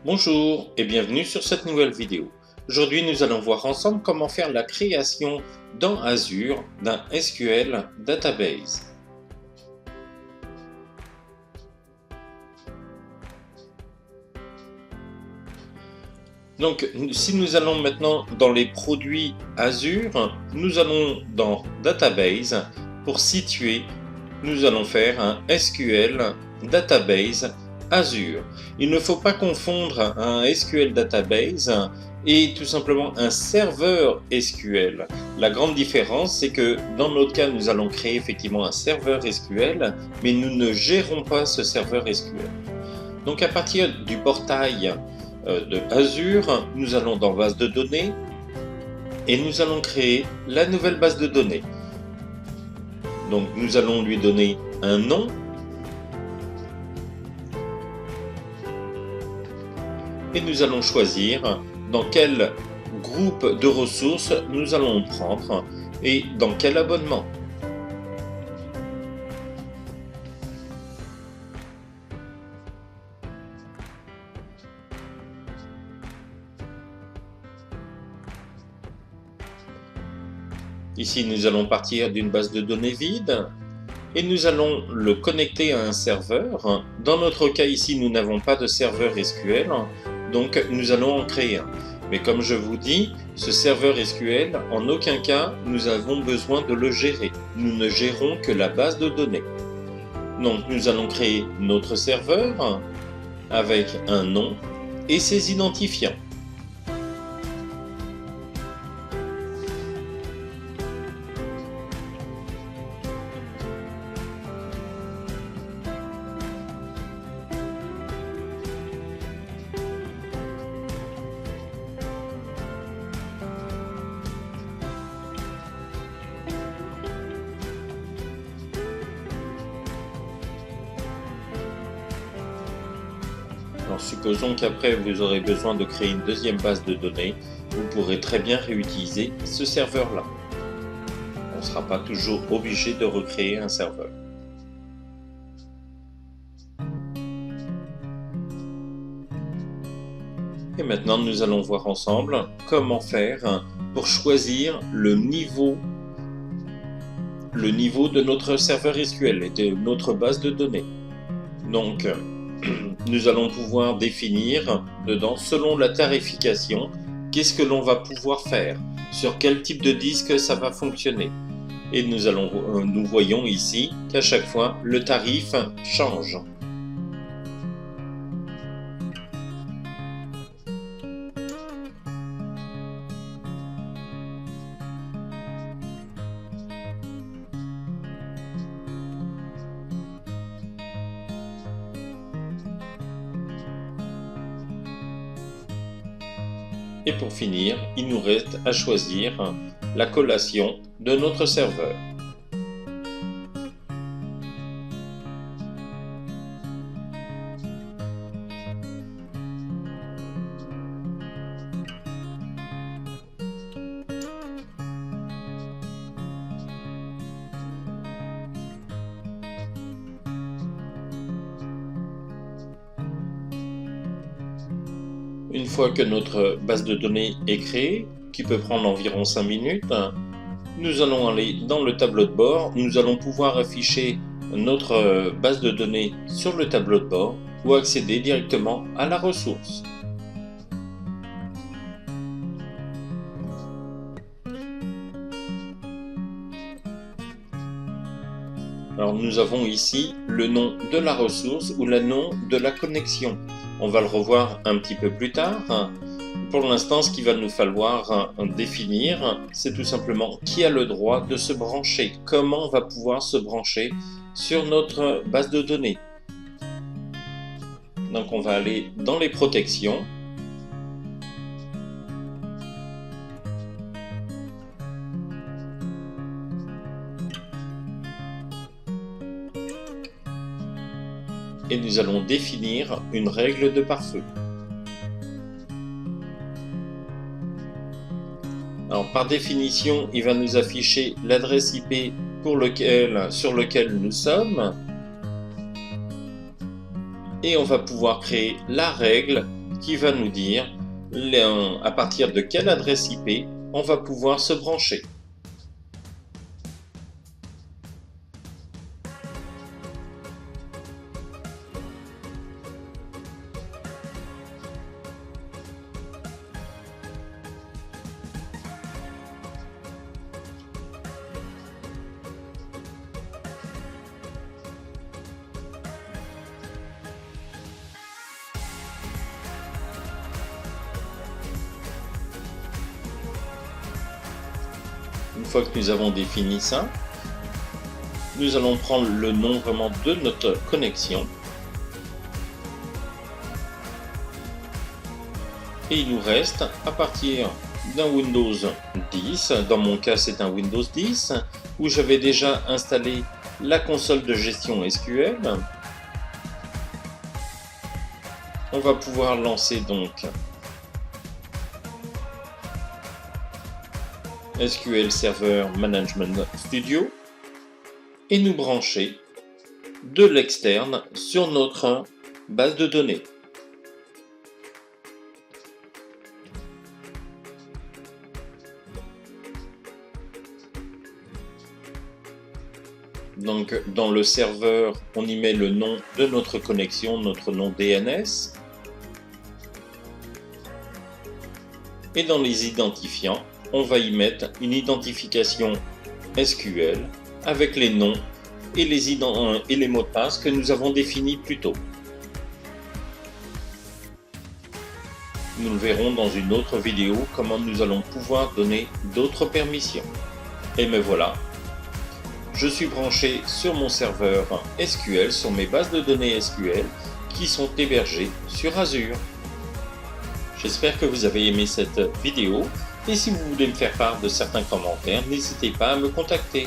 Bonjour et bienvenue sur cette nouvelle vidéo. Aujourd'hui nous allons voir ensemble comment faire la création dans Azure d'un SQL Database. Donc si nous allons maintenant dans les produits Azure, nous allons dans Database. Pour situer, nous allons faire un SQL Database Azure. Il ne faut pas confondre un SQL Database et tout simplement un serveur SQL. La grande différence, c'est que dans notre cas, nous allons créer effectivement un serveur SQL, mais nous ne gérons pas ce serveur SQL. Donc à partir du portail de Azure, nous allons dans base de données et nous allons créer la nouvelle base de données. Donc nous allons lui donner un nom et nous allons choisir dans quel groupe de ressources nous allons prendre et dans quel abonnement. Ici, nous allons partir d'une base de données vide et nous allons le connecter à un serveur. Dans notre cas ici, nous n'avons pas de serveur SQL, donc nous allons en créer un. Mais comme je vous dis, ce serveur SQL, en aucun cas, nous avons besoin de le gérer. Nous ne gérons que la base de données. Donc nous allons créer notre serveur avec un nom et ses identifiants. Alors supposons qu'après vous aurez besoin de créer une deuxième base de données, vous pourrez très bien réutiliser ce serveur-là. On ne sera pas toujours obligé de recréer un serveur. Et maintenant nous allons voir ensemble comment faire pour choisir le niveau de notre serveur SQL et de notre base de données. Donc nous allons pouvoir définir dedans, selon la tarification, qu'est-ce que l'on va pouvoir faire, sur quel type de disque ça va fonctionner. Et nous voyons ici qu'à chaque fois, le tarif change. Et pour finir, il nous reste à choisir la collation de notre serveur. Une fois que notre base de données est créée, qui peut prendre environ 5 minutes, nous allons aller dans le tableau de bord. Nous allons pouvoir afficher notre base de données sur le tableau de bord ou accéder directement à la ressource. Alors nous avons ici le nom de la ressource ou le nom de la connexion. On va le revoir un petit peu plus tard. Pour l'instant, ce qu'il va nous falloir définir, c'est tout simplement qui a le droit de se brancher, comment on va pouvoir se brancher sur notre base de données. Donc on va aller dans les protections. Et nous allons définir une règle de pare-feu. Alors par définition, il va nous afficher l'adresse IP sur lequel nous sommes. Et on va pouvoir créer la règle qui va nous dire à partir de quelle adresse IP on va pouvoir se brancher. Une fois que nous avons défini ça, nous allons prendre le nom vraiment de notre connexion. Et il nous reste, à partir d'un Windows 10, dans mon cas c'est un Windows 10, où j'avais déjà installé la console de gestion SQL. On va pouvoir lancer donc SQL Server Management Studio et nous brancher de l'externe sur notre base de données. Donc dans le serveur, on y met le nom de notre connexion, notre nom DNS. Et dans les identifiants, on va y mettre une identification SQL avec les noms et les mots de passe que nous avons définis plus tôt. Nous le verrons dans une autre vidéo comment nous allons pouvoir donner d'autres permissions. Et me voilà, je suis branché sur mon serveur SQL, sur mes bases de données SQL qui sont hébergées sur Azure. J'espère que vous avez aimé cette vidéo et si vous voulez me faire part de certains commentaires, n'hésitez pas à me contacter.